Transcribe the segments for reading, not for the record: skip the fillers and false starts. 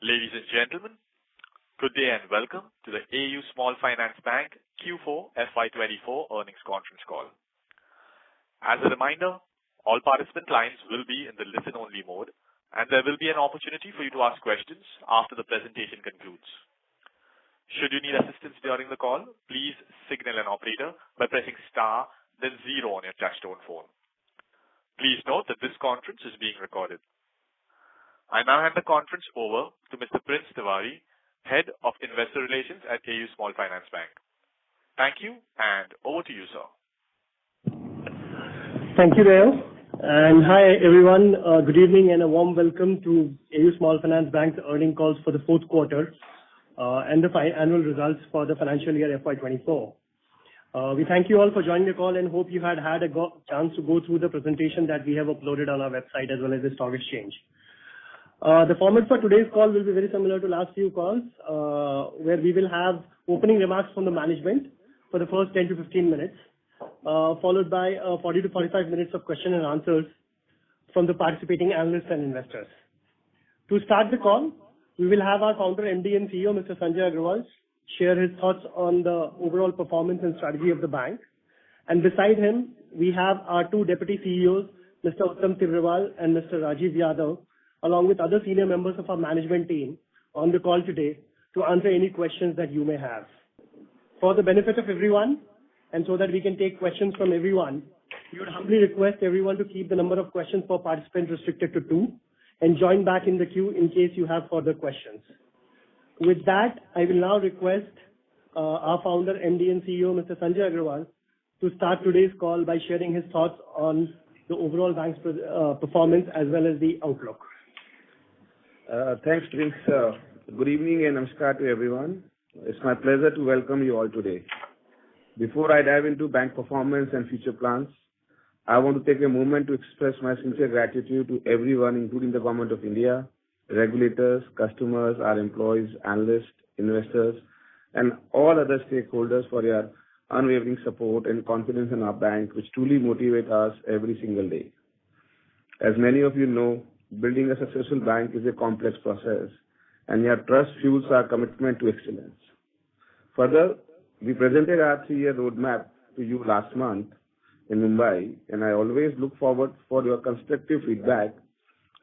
Ladies and gentlemen, good day and welcome to the AU Small Finance Bank Q4 FY24 earnings conference call. As a reminder, all participant lines will be in the listen-only mode, and there will be an opportunity for you to ask questions after the presentation concludes. Should you need assistance during the call, please signal an operator by pressing star, then 0 on your touchtone phone. Please note that this conference is being recorded. I now hand the conference over to Mr. Prince Tiwari, Head of Investor Relations at AU Small Finance Bank. Thank you, and over to you, sir. Thank you, Dale. And hi, everyone. Good evening and a warm welcome to AU Small Finance Bank's earnings calls for the fourth quarter and the annual results for the financial year FY24. We thank you all for joining the call and hope you had a chance to go through the presentation that we have uploaded on our website as well as the stock exchange. The format for today's call will be very similar to last few calls, where we will have opening remarks from the management for the first 10 to 15 minutes, followed by 40 to 45 minutes of question and answers from the participating analysts and investors. To start the call, we will have our founder, MD and CEO, Mr. Sanjay Agarwal, share his thoughts on the overall performance and strategy of the bank. And beside him, we have our two deputy CEOs, Mr. Uttam Tibrewal and Mr. Rajiv Yadav, along with other senior members of our management team on the call today to answer any questions that you may have. For the benefit of everyone, and so that we can take questions from everyone, we would humbly request everyone to keep the number of questions per participant restricted to 2 and join back in the queue in case you have further questions. With that, I will now request our founder, MD and CEO, Mr. Sanjay Agarwal, to start today's call by sharing his thoughts on the overall bank's performance as well as the outlook. Thanks, Prince. Good evening and namaskar to everyone. It's my pleasure to welcome you all today. Before I dive into bank performance and future plans, I want to take a moment to express my sincere gratitude to everyone, including the Government of India, regulators, customers, our employees, analysts, investors, and all other stakeholders for your unwavering support and confidence in our bank, which truly motivate us every single day. As many of you know, building a successful bank is a complex process, and your trust fuels our commitment to excellence. Further, we presented our 3-year roadmap to you last month in Mumbai, and I always look forward for your constructive feedback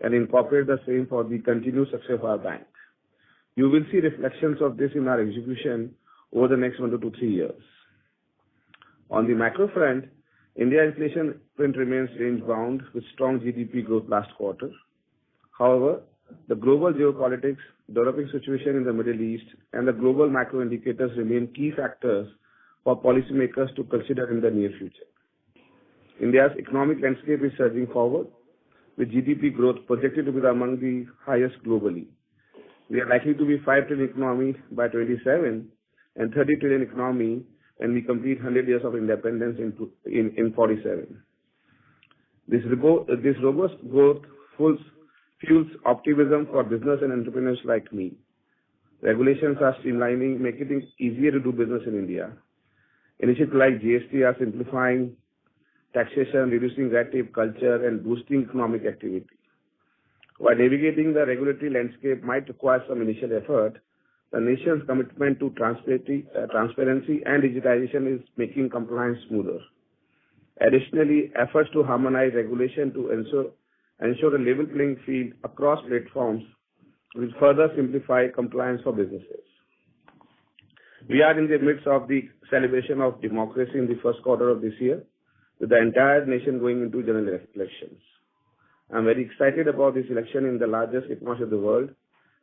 and incorporate the same for the continued success of our bank. You will see reflections of this in our execution over the next 1 to 3 years. On the macro front, India inflation print remains range-bound with strong GDP growth last quarter. However, the global geopolitics, developing situation in the Middle East, and the global macro indicators remain key factors for policymakers to consider in the near future. India's economic landscape is surging forward, with GDP growth projected to be among the highest globally. We are likely to be 5 trillion economy by 27 and 30 trillion economy when we complete 100 years of independence in 47. This robust growth fuels optimism for business and entrepreneurs like me. Regulations are streamlining, making it easier to do business in India. Initiatives like GST are simplifying taxation, reducing red tape culture, and boosting economic activity. While navigating the regulatory landscape might require some initial effort, the nation's commitment to transparency and digitization is making compliance smoother. Additionally, efforts to harmonize regulation to ensure a level playing field across platforms will further simplify compliance for businesses. We are in the midst of the celebration of democracy in the first quarter of this year, with the entire nation going into general elections. I'm very excited about this election in the largest economy of the world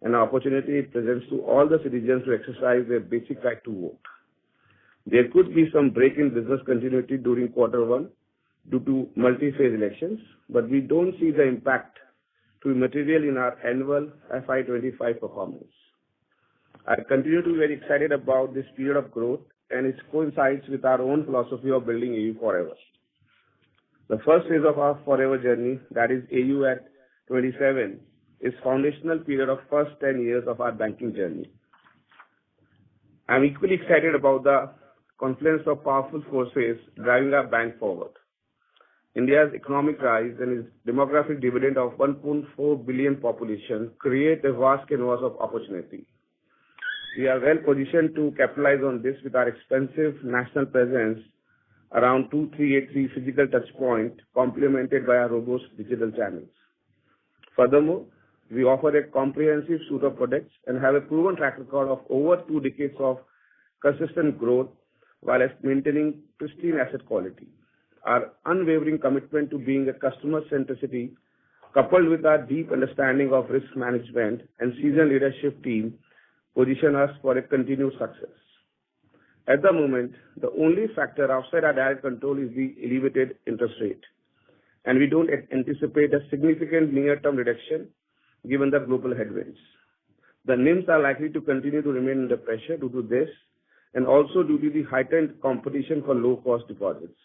and the opportunity it presents to all the citizens to exercise their basic right to vote. There could be some break in business continuity during quarter 1 due to multi-phase elections, but we don't see the impact to be material in our annual FY25 performance. I continue to be very excited about this period of growth, and it coincides with our own philosophy of building AU forever. The first phase of our forever journey, that is AU at 27, is foundational period of first 10 years of our banking journey. I'm equally excited about the confluence of powerful forces driving our bank forward. India's economic rise and its demographic dividend of 1.4 billion population create a vast canvas of opportunity. We are well positioned to capitalize on this with our expansive national presence around 2383 physical touchpoint complemented by our robust digital channels. Furthermore, we offer a comprehensive suite of products and have a proven track record of over 2 decades of consistent growth while maintaining pristine asset quality. Our unwavering commitment to being a customer centricity, coupled with our deep understanding of risk management and seasoned leadership team, position us for a continued success. At the moment, the only factor outside our direct control is the elevated interest rate, and we don't anticipate a significant near-term reduction given the global headwinds. The NIMs are likely to continue to remain under pressure due to this and also due to the heightened competition for low-cost deposits.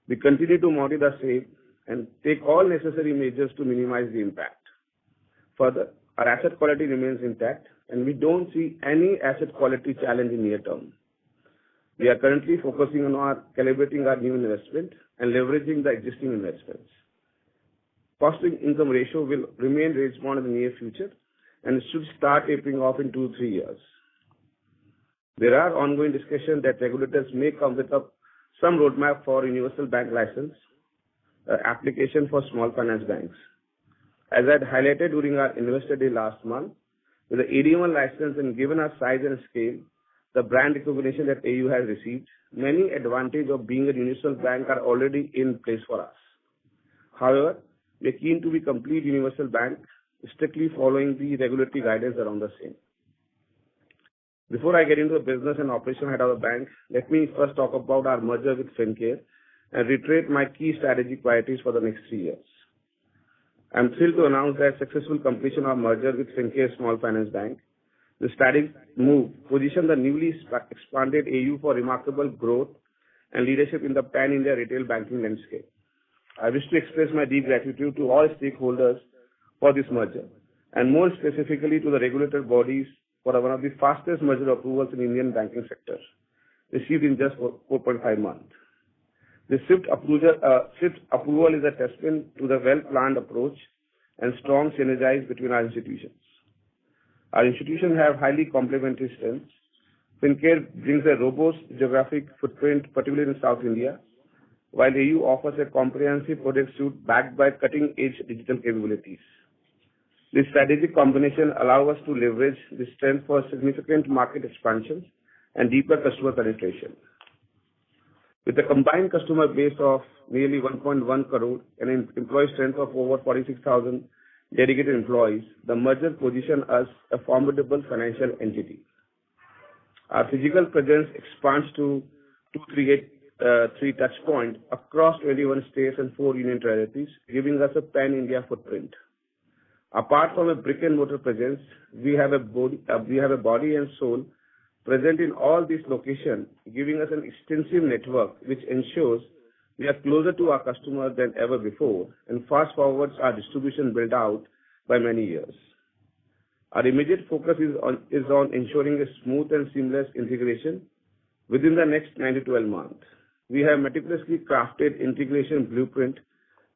We continue to monitor the same and take all necessary measures to minimize the impact. Further, our asset quality remains intact, and we don't see any asset quality challenge in near term. We are currently focusing on calibrating our new investment and leveraging the existing investments. Cost-to-income ratio will remain range-bound in the near future and should start tapering off in 2-3 years. There are ongoing discussions that regulators may come with some roadmap for universal bank license application for small finance banks. As I had highlighted during our Investor Day last month, with the AD1 license and given our size and scale, the brand recognition that AU has received, many advantages of being a universal bank are already in place for us. However, we are keen to be complete universal bank, strictly following the regulatory guidance around the same. Before I get into the business and operation head of the bank, let me first talk about our merger with Fincare and reiterate my key strategic priorities for the next 3 years. I am thrilled to announce that successful completion of merger with Fincare Small Finance Bank. The strategic move positioned the newly expanded AU for remarkable growth and leadership in the pan-India retail banking landscape. I wish to express my deep gratitude to all stakeholders for this merger, and more specifically to the regulatory bodies for one of the fastest merger approvals in Indian banking sector, received in just 4.5 months. This swift approval is a testament to the well-planned approach and strong synergies between our institutions. Our institutions have highly complementary strengths. Fincare brings a robust geographic footprint, particularly in South India, while AU offers a comprehensive product suite backed by cutting-edge digital capabilities. This strategic combination allows us to leverage this strength for significant market expansion and deeper customer penetration. With a combined customer base of nearly 1.1 crore and an employee strength of over 46,000 dedicated employees, the merger positions us a formidable financial entity. Our physical presence expands to 2383 touchpoints across 21 states and 4 union territories, giving us a pan-India footprint. Apart from a brick-and-mortar presence, we have a body and soul present in all these locations, giving us an extensive network which ensures we are closer to our customers than ever before and fast forwards our distribution built out by many years. Our immediate focus is on ensuring a smooth and seamless integration within the next 9 to 12 months. We have meticulously crafted integration blueprint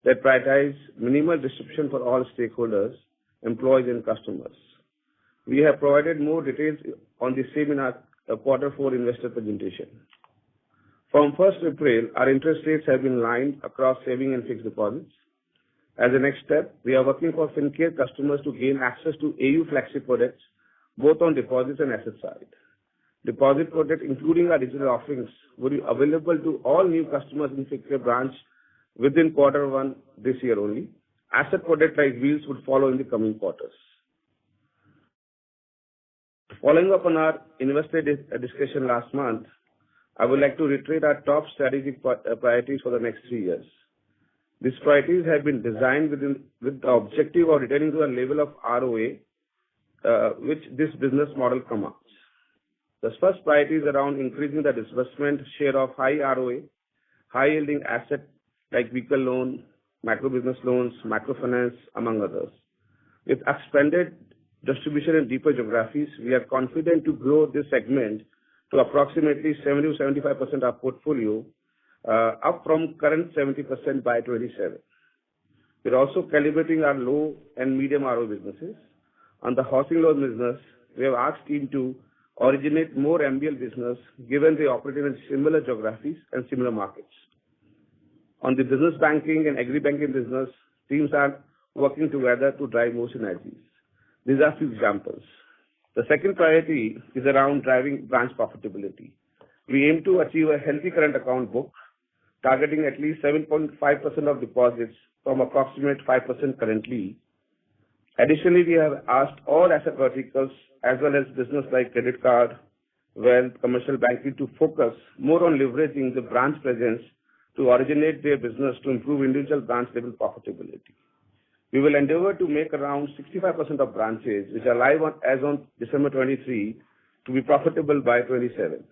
that prioritize minimal disruption for all stakeholders, employees and customers. We have provided more details on the same in our Q4 investor presentation. From 1st April, our interest rates have been lined across saving and fixed deposits. As a next step, we are working for Fincare customers to gain access to AU flagship products, both on deposits and asset side. Deposit products, including our digital offerings, will be available to all new customers in Fincare branch within Q1 this year only. Asset product like Wheels would follow in the coming quarters. Following up on our investor discussion last month, I would like to reiterate our top strategic priorities for the next 3 years. These priorities have been designed with the objective of returning to a level of ROA which this business model commands. The first priority is around increasing the disbursement share of high ROA, high-yielding asset like vehicle loan, micro business loans, microfinance, among others. With expanded distribution in deeper geographies, we are confident to grow this segment to approximately 70 to 75% of our portfolio up from current 70% by 27. We're also calibrating our low and medium RO businesses. On the housing loan business, we have asked team to originate more MBL business given they operate in similar geographies and similar markets. On the business banking and agri-banking business, teams are working together to drive more synergies. These are a few examples. The second priority is around driving branch profitability. We aim to achieve a healthy current account book, targeting at least 7.5% of deposits from approximate 5% currently. Additionally, we have asked all asset verticals as well as business like credit card, wealth, commercial banking to focus more on leveraging the branch presence to originate their business to improve individual branch level profitability. We will endeavor to make around 65% of branches which are live as on December 23 to be profitable by 27.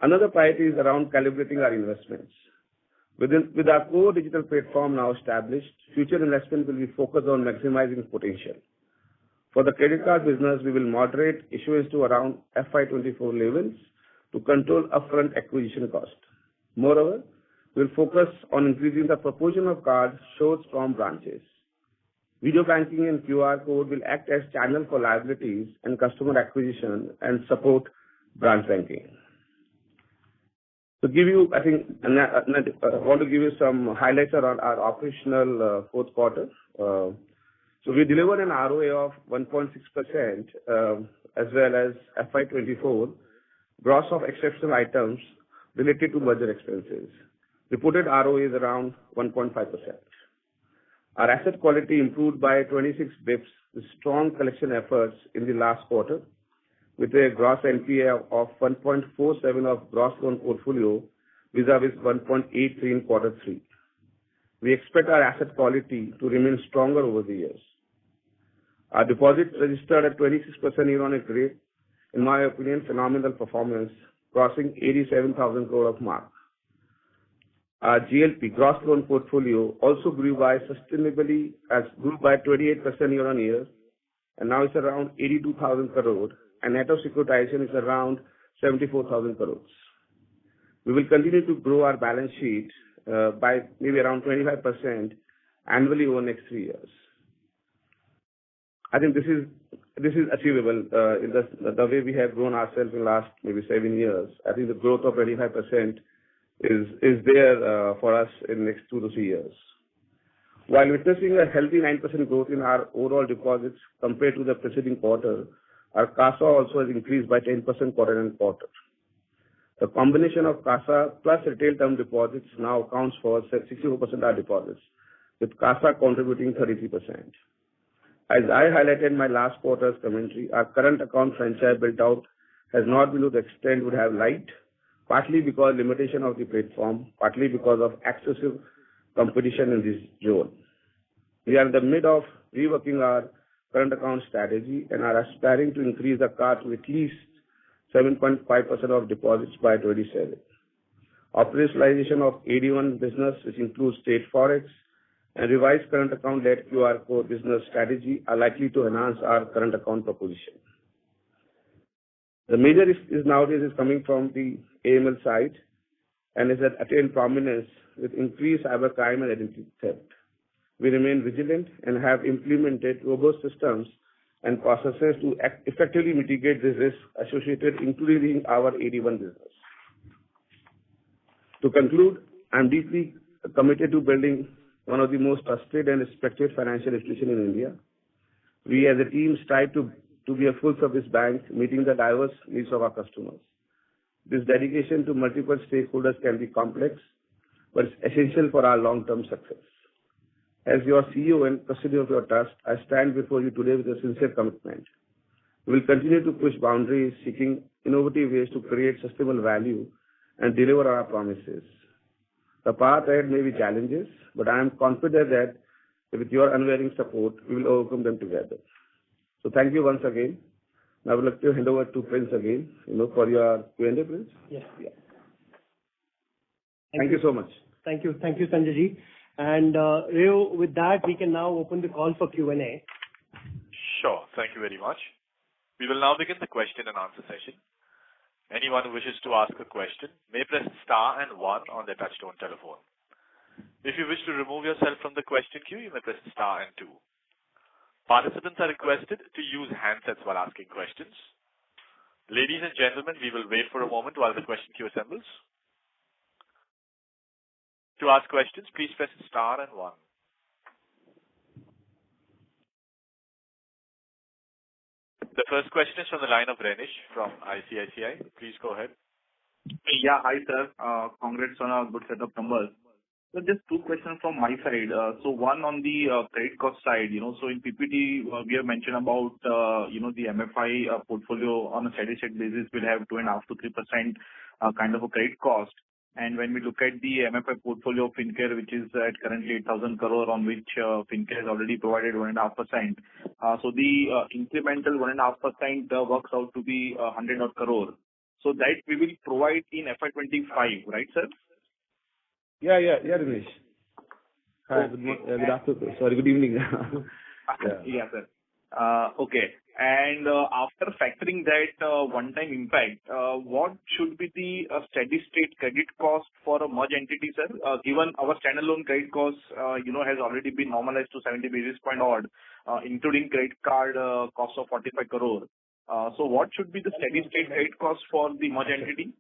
Another priority is around calibrating our investments. With our core digital platform now established, future investment will be focused on maximizing potential. For the credit card business, we will moderate issuance to around FY24 levels to control upfront acquisition cost. Moreover, we'll focus on increasing the proportion of cards sourced from branches. Video banking and QR code will act as channel for liabilities and customer acquisition and support branch banking. To give you, I want to give you some highlights around our operational fourth quarter. So we delivered an ROA of 1.6% as well as FY24 gross of exceptional items related to merger expenses. Reported ROA is around 1.5%. Our asset quality improved by 26 bips with strong collection efforts in the last quarter, with a gross NPA of 1.47 of gross loan portfolio vis-a-vis 1.83 in quarter 3. We expect our asset quality to remain stronger over the years. Our deposits registered at 26% year-on-year rate, in my opinion, phenomenal performance, crossing 87,000 crore of mark. Our GLP, gross loan portfolio, also grew by 28% year-on-year, and now it's around 82,000 crore, and net of securitization is around 74,000 crores. We will continue to grow our balance sheet by maybe around 25% annually over the next 3 years. I think this is achievable in the way we have grown ourselves in the last maybe 7 years. I think the growth of 25% is there for us in the next 2 to 3 years. While witnessing a healthy 9% growth in our overall deposits compared to the preceding quarter, our CASA also has increased by 10% quarter-on-quarter. The combination of CASA plus retail term deposits now accounts for 64% of our deposits, with CASA contributing 33%. As I highlighted in my last quarter's commentary, our current account franchise built out has not been to the extent we would have liked, partly because limitation of the platform, partly because of excessive competition in this zone. We are in the mid of reworking our current account strategy and are aspiring to increase the CASA to at least 7.5% of deposits by 27. Operationalization of AD1 business, which includes state forex, and revised current account-led QR code business strategy are likely to enhance our current account proposition. The major is nowadays is coming from the AML side and is at attained prominence with increased cybercrime and identity theft. We remain vigilant and have implemented robust systems and processes to effectively mitigate this risk associated, including our AD1 business. To conclude, I'm deeply committed to building one of the most trusted and respected financial institutions in India. We as a team strive to be a full-service bank, meeting the diverse needs of our customers. This dedication to multiple stakeholders can be complex, but it's essential for our long-term success. As your CEO and custodian of your trust, I stand before you today with a sincere commitment. We will continue to push boundaries, seeking innovative ways to create sustainable value and deliver on our promises. The path ahead may be challenges, but I am confident that with your unwavering support, we will overcome them together. So thank you once again. Now I would like to hand over to Prince again, for your Q&A, Prince. Yes. Yeah. Thank you so much. Thank you, Sanjay ji. And Reo, with that, we can now open the call for Q&A. Sure. Thank you very much. We will now begin the question and answer session. Anyone who wishes to ask a question may press star and 1 on their touchtone telephone. If you wish to remove yourself from the question queue, you may press star and 2. Participants are requested to use handsets while asking questions. Ladies and gentlemen, we will wait for a moment while the question queue assembles. To ask questions, please press star and 1. The first question is from the line of Renish from ICICI. Please go ahead. Yeah, hi sir. Congrats on a good set of numbers. So just two questions from my side. So one on the credit cost side, so in PPT we have mentioned about, the MFI portfolio on a steady state basis will have 2.5 to 3% kind of a credit cost. And when we look at the MFI portfolio of Fincare, which is at currently 8,000 crore, on which Fincare has already provided 1.5%. So the incremental 1.5% works out to be 100 odd crore. So that we will provide in FY25, right, sir? Yeah, Dinesh. Hi, good afternoon. Sorry, good evening. Yeah, sir. Okay. And after factoring that one-time impact, what should be the steady state credit cost for a merged entity, sir? Given our standalone credit cost, has already been normalized to 70 basis point odd, including credit card cost of 45 crore. So what should be the steady state credit cost for the merged entity?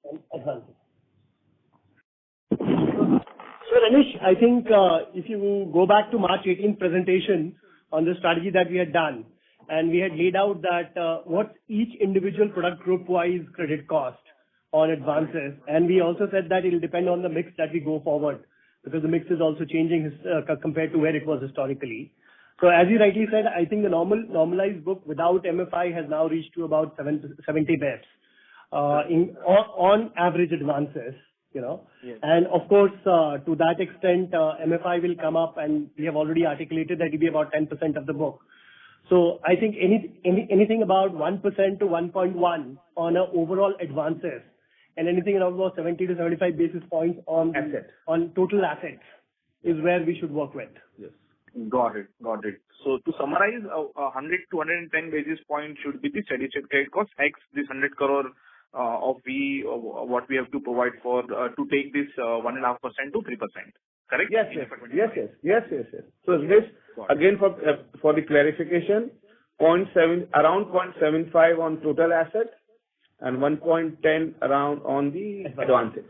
So Renish, I think if you go back to March 18th presentation on the strategy that we had done, and we had laid out that what each individual product group-wise credit cost on advances, and we also said that it will depend on the mix that we go forward, because the mix is also changing compared to where it was historically. So as you rightly said, I think the normalized book without MFI has now reached to about 70 basis on average advances. Yes. And of course, to that extent, MFI will come up, and we have already articulated that it will be about 10% of the book. So I think anything about 1% to 1.1 on a overall advances, and anything around about 70 to 75 basis points on on total assets is where we should work with. Yes. Got it. So to summarize, 100 to 110 basis points should be the steady state credit cost, x this 100 crore of what we have to provide for to take this 1.5% to 3%. Correct? Yes. So this, again, for the clarification, around 0.75 on total assets and 1.10 around on the advances.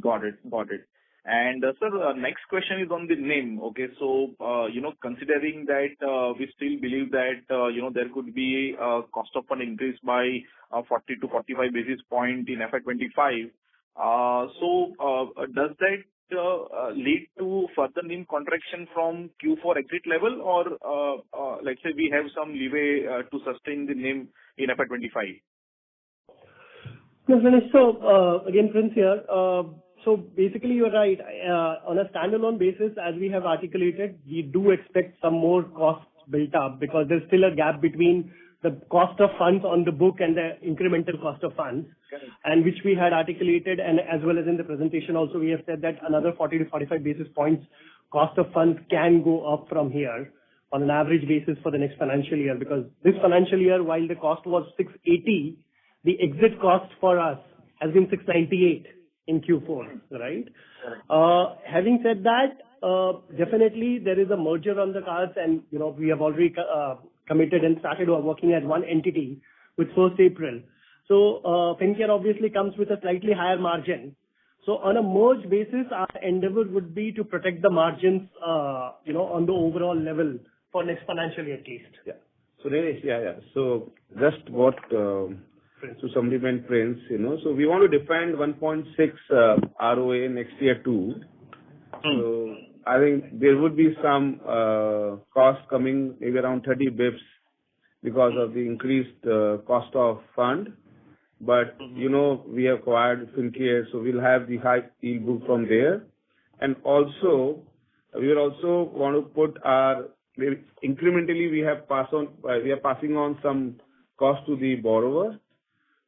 Got it. And sir, next question is on the NIM. Okay, so considering that we still believe that there could be a cost of fund increase by 40 to 45 basis point in FY25. So does that lead to further NIM contraction from Q4 exit level, or let's say we have some leeway to sustain the NIM in FY25? Yes, Manish. So again, Prince here. So basically, you're right. On a standalone basis, as we have articulated, we do expect some more costs built up, because there's still a gap between the cost of funds on the book and the incremental cost of funds. Correct. And which we had articulated, and as well as in the presentation also, we have said that another 40 to 45 basis points cost of funds can go up from here on an average basis for the next financial year, because this financial year, while the cost was 680, the exit cost for us has been 698 in Q4, right? Having said that, definitely there is a merger on the cards, and we have already committed and started working as one entity with 1st April. So Fincare obviously comes with a slightly higher margin. So on a merged basis, our endeavor would be to protect the margins, on the overall level for next financial year at least. Yeah. So Dinesh, So just what to supplement Prince, so we want to defend 1.6 ROA next year too. So I think there would be some cost coming, maybe around 30 bips because of the increased cost of fund. But, we have acquired Fincare, so we'll have the high yield book from there. And also, we will also want to put incrementally we are passing on some cost to the borrower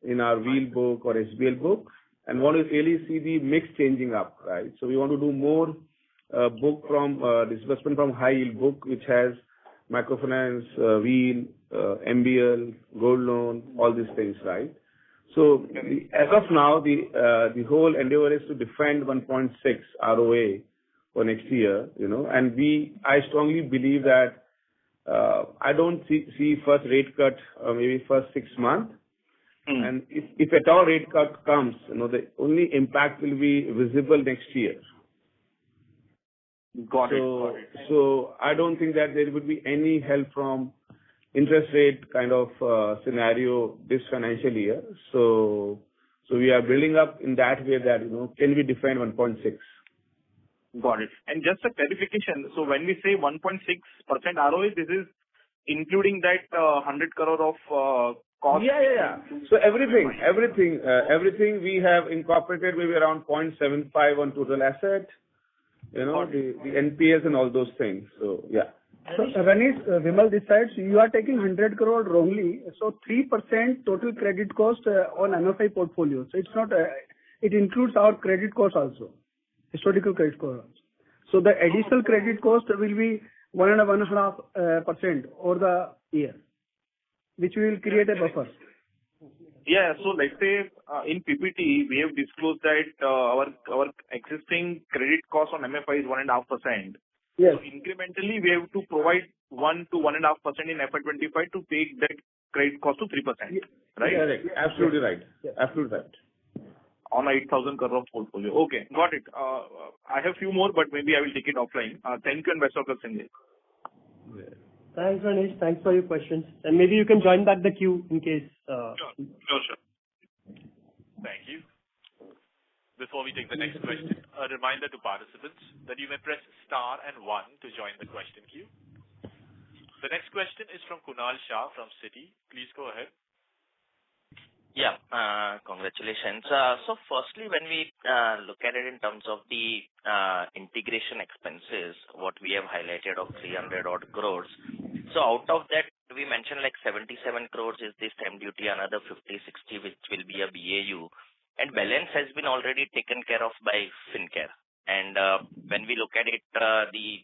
in our wheel book or SBL book, and want to really see the mix changing up, right? So we want to do more book from disbursement from high yield book, which has microfinance, wheel, MBL, gold loan, all these things, right? So as of now, the whole endeavor is to defend 1.6 ROA for next year, and I strongly believe that I don't see first rate cut maybe first 6 months. And if at all rate cut comes, the only impact will be visible next year. Got it. So I don't think that there would be any help from interest rate kind of scenario this financial year. So we are building up in that way that, can we defend 1.6? Got it. And just a clarification. So when we say 1.6% ROA, this is including that 100 crore of cost? Yeah. So everything we have incorporated maybe around 0.75 on total asset, the NPS and all those things. So, yeah. So, Ranish, Vimal this side, so you are taking 100 crore wrongly. So 3% total credit cost on MFI portfolio. So it's not, it includes our credit cost also, historical credit cost also. So the additional credit cost will be 1.5% over the year, which will create a buffer. Yeah. So let's say in PPT we have disclosed that our existing credit cost on MFI is 1.5%. Yes. So incrementally we have to provide 1 to 1.5% in FY25 to take that credit cost to 3%. Right? Yeah, absolutely right. Yeah. Absolutely right. On 8,000 crore portfolio. Okay, got it. I have few more, but maybe I will take it offline. Thank you and best of luck, Sanjay. Yeah. Thanks, Ranish. Thanks for your questions. And maybe you can join back the queue in case. Sure. Thank you. Before we take the next question, a reminder to participants that you may press star and 1 to join the question queue. The next question is from Kunal Shah from Citi. Please go ahead. Yeah, congratulations. So firstly, when we look at it in terms of the integration expenses, what we have highlighted of 300 odd crores. So out of that, we mentioned like 77 crores is the stamp duty, another 50-60 which will be a BAU. And balance has been already taken care of by Fincare. And when we look at it, the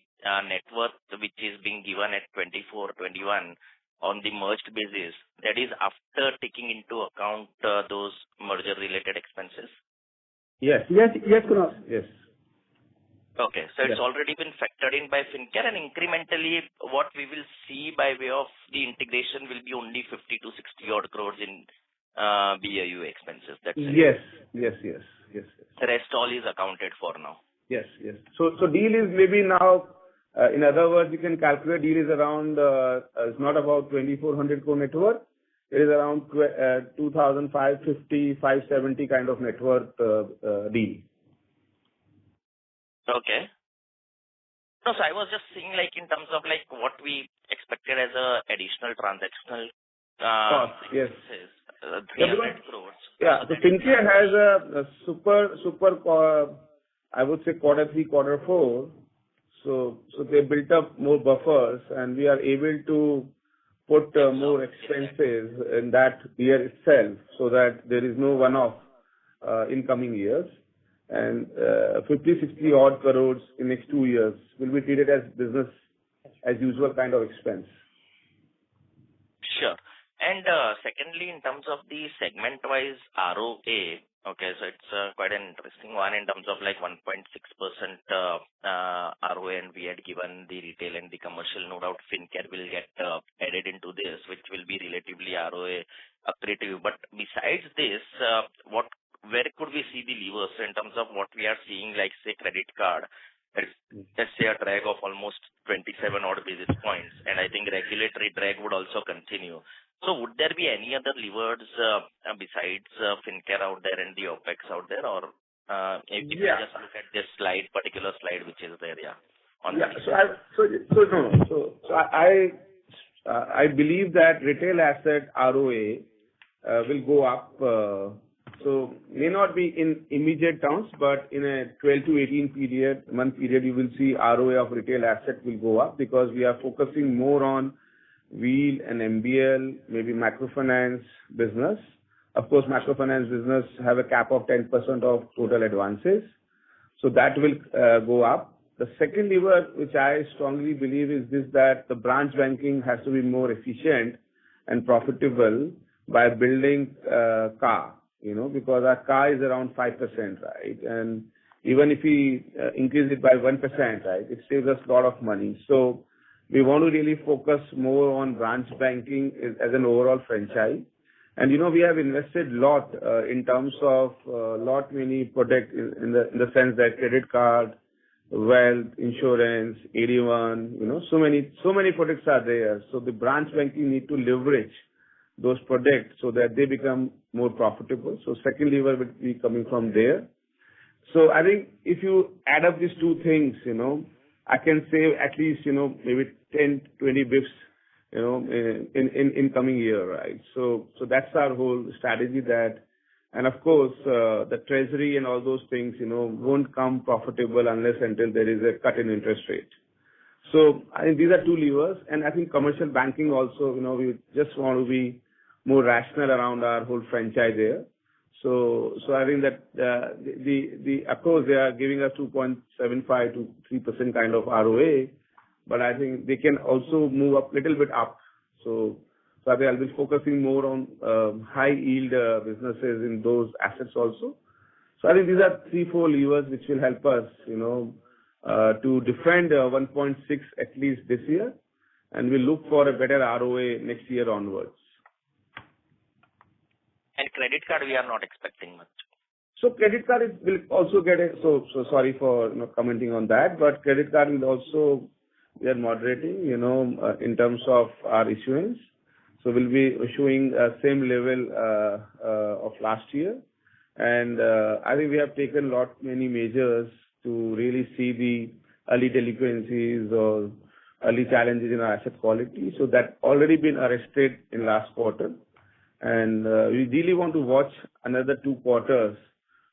net worth which is being given at 24-21 on the merged basis, that is after taking into account those merger-related expenses? Yes, Kunal. Yes. Okay, so it's already been factored in by Fincare, and incrementally what we will see by way of the integration will be only 50 to 60 odd crores in BAU expenses. That's it. Yes. The rest all is accounted for now. Yes. So deal is maybe now, in other words, you can calculate deal is around, it's not about 2,400 crore net worth. It is around 2,550, 570 kind of net worth deal. Okay. No, so I was just seeing like in terms of like what we expected as a additional transactional Cost, yes. 300 crores. Yeah, so Fincare has a super, I would say Q3, Q4. So they built up more buffers, and we are able to put more expenses in that year itself, so that there is no one-off in coming years. And 50-60 odd crores in next 2 years will be treated as business as usual kind of expense. Sure. And secondly, in terms of the segment-wise ROA, okay, so it's quite an interesting one in terms of like 1.6% ROA, and we had given the retail and the commercial. No doubt Fincare will get added into this, which will be relatively ROA accretive. But besides this, where could we see the levers in terms of what we are seeing, like say credit card? Let's say a drag of almost 27 odd basis points, and I think regulatory drag would also continue. So would there be any other levers besides Fincare out there and the OPEX out there, or if you just look at this particular slide which is there, I believe that retail asset ROA will go up. So may not be in immediate terms, but in a 12 to 18 month period, you will see ROA of retail asset will go up, because we are focusing more on wheel and MBL, maybe microfinance business. Of course, microfinance business have a cap of 10% of total advances. So that will go up. The second lever, which I strongly believe, is this, that the branch banking has to be more efficient and profitable, by building CAR, because our CAR is around 5%, right? And even if we increase it by 1%, right, it saves us a lot of money. So we want to really focus more on branch banking as an overall franchise. And, we have invested a lot in terms of many products in the sense that credit card, wealth, insurance, 81, so many products are there. So the branch banking need to leverage those products so that they become more profitable. So second lever will be coming from there. So I think if you add up these two things, I can save at least, maybe 10, 20 bips, in coming year, right? So that's our whole strategy that, and of course, the treasury and all those things, won't come profitable unless until there is a cut in interest rate. So I think these are two levers, and I think commercial banking also, we just want to be more rational around our whole franchise there. So I think that of course they are giving us 2.75 to 3% kind of ROA, but I think they can also move up little bit up. So I think I'll be focusing more on high yield businesses in those assets also. So I think these are 3-4 levers which will help us, to defend 1.6 at least this year, and we'll look for a better ROA next year onwards. And credit card, we are not expecting much. So credit card will also get so sorry for commenting on that, but credit card will also, we are moderating, in terms of our issuance. So we'll be issuing same level of last year. And I think we have taken many measures to really see the early delinquencies or early challenges in our asset quality. So that already been arrested in last quarter. And we really want to watch another 2 quarters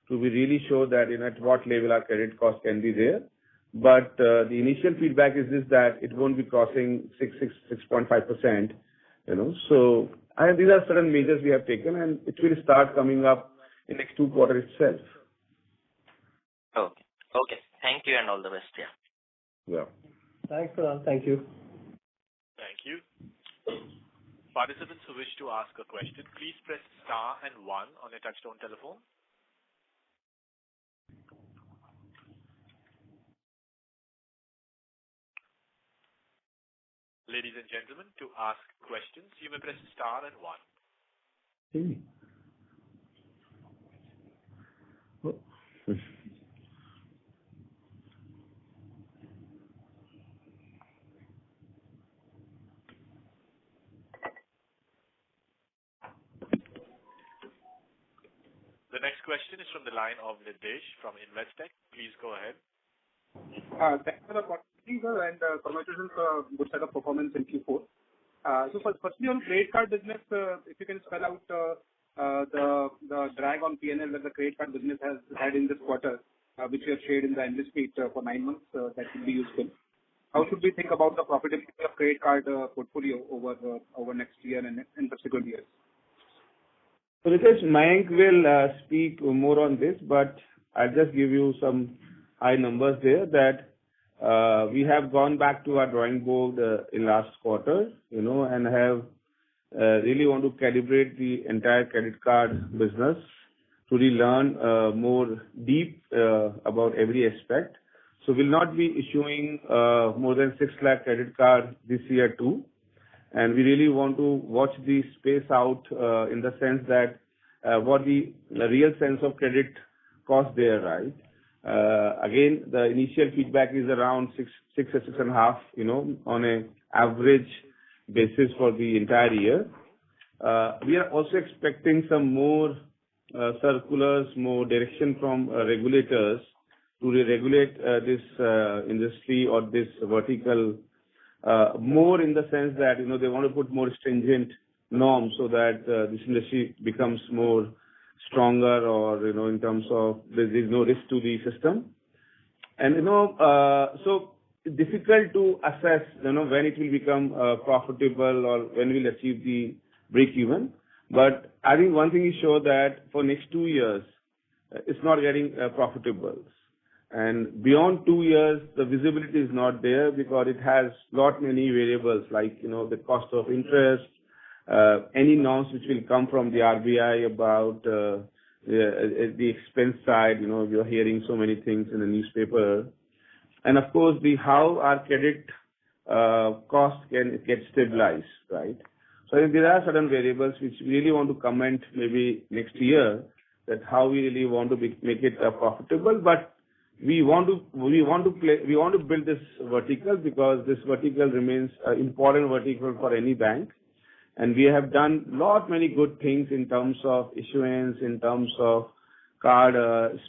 to be really sure that at what level our credit cost can be there. But the initial feedback is this, that it won't be crossing 6.5%. So I think these are certain measures we have taken, and it will start coming up in next 2 quarters itself. Okay. Thank you and all the best. Yeah. Thanks, Kunal. Thank you. Thank you. Participants who wish to ask a question, please press star and 1 on your touchtone telephone. Ladies and gentlemen, to ask questions, you may press star and 1. The next question is from the line of Nidhesh from Investec. Please go ahead. Thanks for the opportunity, sir, and congratulations for good set of performance in Q4. So firstly on credit card business, if you can spell out the drag on P&L that the credit card business has had in this quarter, which you have shared in the analyst meet for 9 months, that would be useful. How should we think about the profitability of credit card portfolio over next year and in subsequent years? So Nitesh, Mayank will speak more on this, but I'll just give you some high numbers there that we have gone back to our drawing board in last quarter, and have really want to calibrate the entire credit card business to really learn more deep about every aspect. So we'll not be issuing more than 6 lakh credit card this year too. And we really want to watch the space out in the sense that what the real sense of credit cost there, right? Again, the initial feedback is around 6 or 6.5, on a average basis for the entire year. We are also expecting some more circulars, more direction from regulators to regulate this industry or this vertical more in the sense that, they want to put more stringent norms so that this industry becomes more stronger or, in terms of there's no risk to the system. And, so it's difficult to assess, when it will become profitable or when we'll achieve the break even. But I think one thing is sure that for next 2 years, it's not getting profitable. And beyond 2 years, the visibility is not there because it has many variables like, the cost of interest, any norms which will come from the RBI about the expense side. You're hearing so many things in the newspaper. And of course, how our credit cost can get stabilized, right? So I think there are certain variables which we really want to comment maybe next year, that how we really want to make it profitable. But we want to build this vertical, because this vertical remains an important vertical for any bank. And we have done many good things in terms of issuance, in terms of card,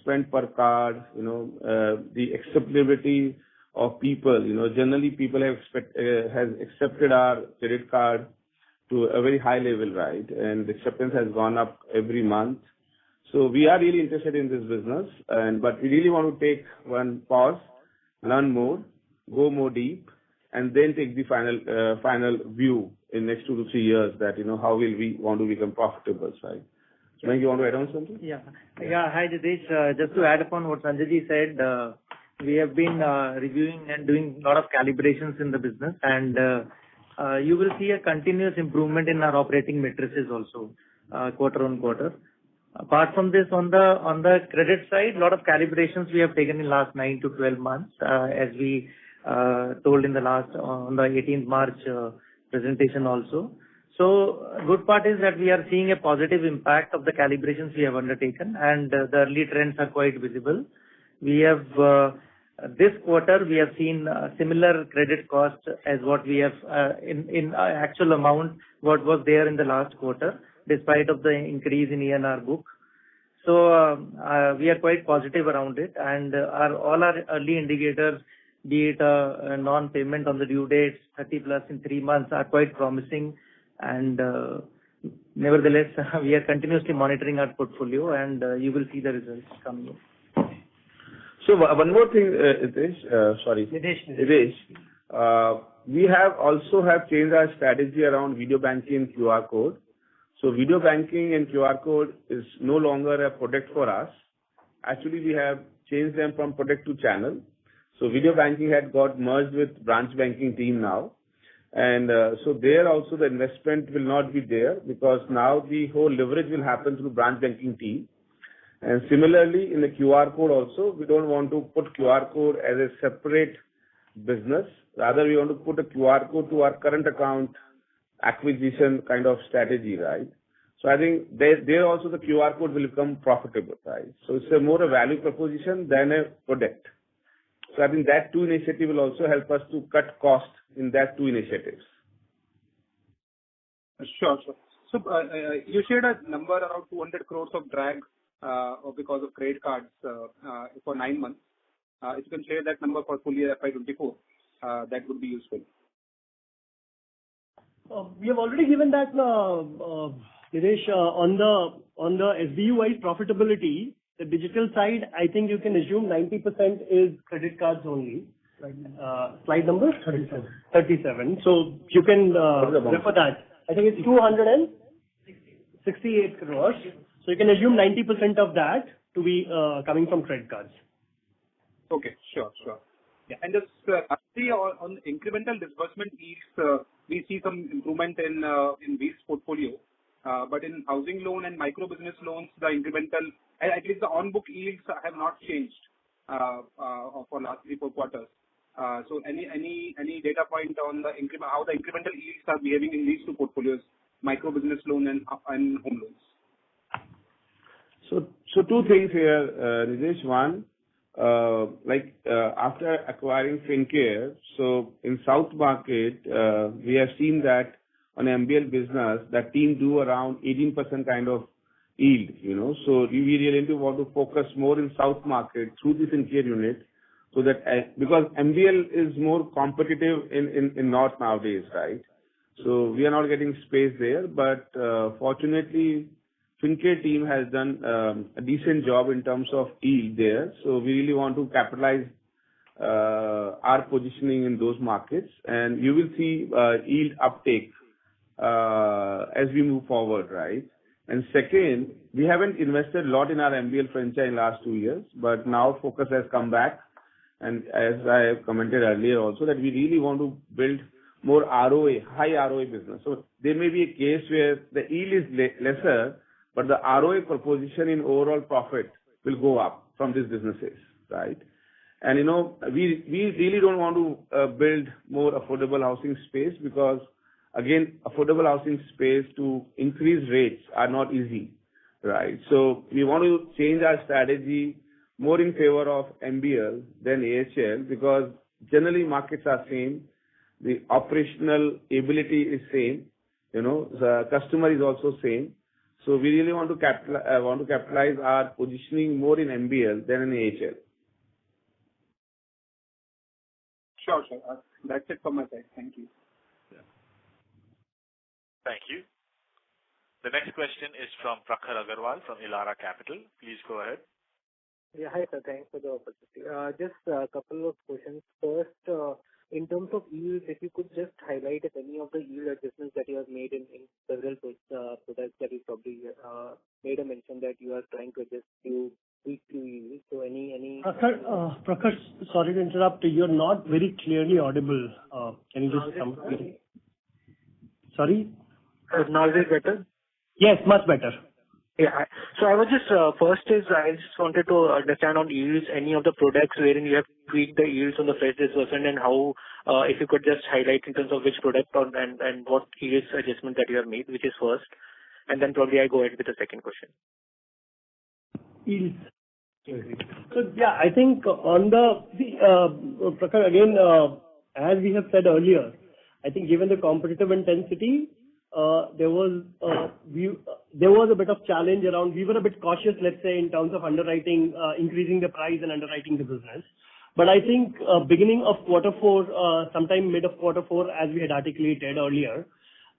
spend per card, the acceptability of people. Generally people has accepted our credit card to a very high level, right? And the acceptance has gone up every month. So we are really interested in this business, but we really want to take one pause, learn more, go more deep, and then take the final view in next 2 to 3 years, that how will we want to become profitable, right? So, you want to add on something? Yeah. Hi, Jitesh. Just to add upon what Sanjay said, we have been reviewing and doing a lot of calibrations in the business, and you will see a continuous improvement in our operating matrices also, quarter on quarter. Apart from this, on the credit side, a lot of calibrations we have taken in last 9 to 12 months, as we told on the 18th March presentation also. So good part is that we are seeing a positive impact of the calibrations we have undertaken, and the early trends are quite visible. We have this quarter we have seen similar credit cost as what we have in actual amount what was there in the last quarter, despite of the increase in ENR book. So we are quite positive around it, and all our early indicators, be it non-payment on the due dates, 30 plus in 3 months, are quite promising. And nevertheless, we are continuously monitoring our portfolio, and you will see the results coming in. So one more thing, Hitesh. We have also changed our strategy around video banking and QR code. So video banking and QR code is no longer a product for us. Actually, we have changed them from product to channel. So video banking had got merged with branch banking team now. And so there also the investment will not be there, because now the whole leverage will happen through branch banking team. And similarly, in the QR code also, we don't want to put QR code as a separate business. Rather, we want to put a QR code to our current account acquisition kind of strategy, right? So I think there also the QR code will become profitable, right? So it's more a value proposition than a product. So I think that two initiative will also help us to cut cost in that two initiatives. Sure. So you shared a number around 200 crores of drag because of credit cards for 9 months. If you can share that number for full year FY24, that would be useful. We have already given that, Nidesh, on the SBU-wise profitability. The digital side, I think you can assume 90% is credit cards only. Slide number? 37. So you can refer that. I think it's 268 crores. So you can assume 90% of that to be coming from credit cards. Okay, sure. Yeah, and just actually on incremental disbursement yields, we see some improvement in Wheels portfolio. But in housing loan and micro business loans, the incremental, at least the on-book yields have not changed for last 3-4 quarters. So any data point on the how the incremental yields are behaving in these two portfolios, micro business loan and home loans? So two things here, Nidesh. One, after acquiring FinCare, so in South Market, we have seen that on MBL business, that team do around 18% kind of yield, So we really want to focus more in South Market through this FinCare unit, so that because MBL is more competitive in North nowadays, right? So we are not getting space there, but fortunately, FinCare team has done a decent job in terms of yield there. So we really want to capitalize our positioning in those markets, and you will see yield uptake as we move forward, right? And second, we haven't invested a lot in our MBL franchise in last 2 years, but now focus has come back. And as I have commented earlier also, that we really want to build more ROA, high ROA business. So there may be a case where the yield is lesser, but the ROA proposition in overall profit will go up from these businesses, right? And we really don't want to build more affordable housing space because, again, affordable housing space to increase rates are not easy, right? So we want to change our strategy more in favor of MBL than AHL because generally markets are same, the operational ability is same, the customer is also same. So we really want to capitalize our positioning more in MBL than in AHL. Sure. That's it from my side. Thank you. Thank you. The next question is from Prakhar Agarwal from Elara Capital. Please go ahead. Yeah, hi sir. Thanks for the opportunity. Just a couple of questions. First, in terms of yields, if you could just highlight if any of the yield adjustments that you have made in several products that you probably made a mention that you are trying to adjust few yields. So any. Prakhar, sorry to interrupt. You're not very clearly audible. Can you just come? Sorry? Now is it better? Yes, much better. Yeah. So I was just, I just wanted to understand on yields, any of the products wherein you have tweaked the yields on the fresh disbursement and how, if you could just highlight in terms of which product and what yields adjustment that you have made, which is first. And then probably I go ahead with the second question. Yields. So yeah, I think on Prakhar, again, as we have said earlier, I think given the competitive intensity, there was a bit of challenge around. We were a bit cautious, let's say, in terms of underwriting, increasing the price and underwriting the business. But I think beginning of quarter four, sometime mid of quarter four, as we had articulated earlier,